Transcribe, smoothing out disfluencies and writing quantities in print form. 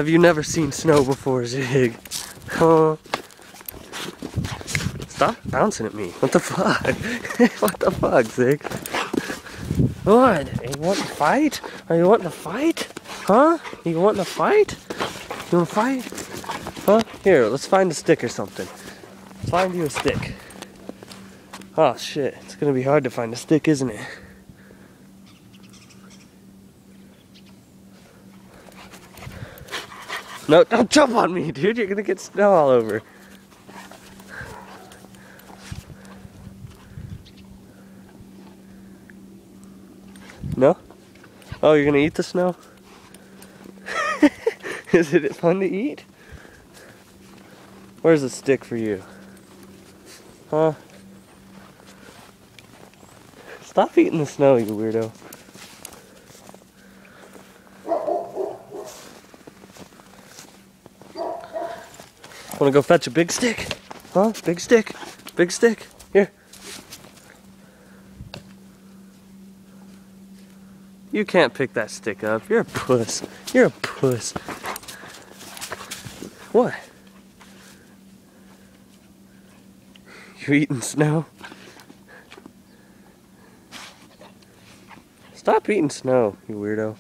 Have you never seen snow before, Zig? Huh? Stop bouncing at me. What the fuck? What the fuck, Zig? What? You want to fight? Are you wanting to fight? Huh? You wanting to fight? You want to fight? Huh? Here, let's find a stick or something. Let's find you a stick. Oh shit, it's gonna be hard to find a stick, isn't it? No, don't jump on me, dude. You're gonna get snow all over. No? Oh, you're gonna eat the snow? Is it fun to eat? Where's the stick for you? Huh? Stop eating the snow, you weirdo. Wanna go fetch a big stick? Huh? Big stick? Big stick? Here. You can't pick that stick up. You're a puss. You're a puss. What? You eating snow? Stop eating snow, you weirdo.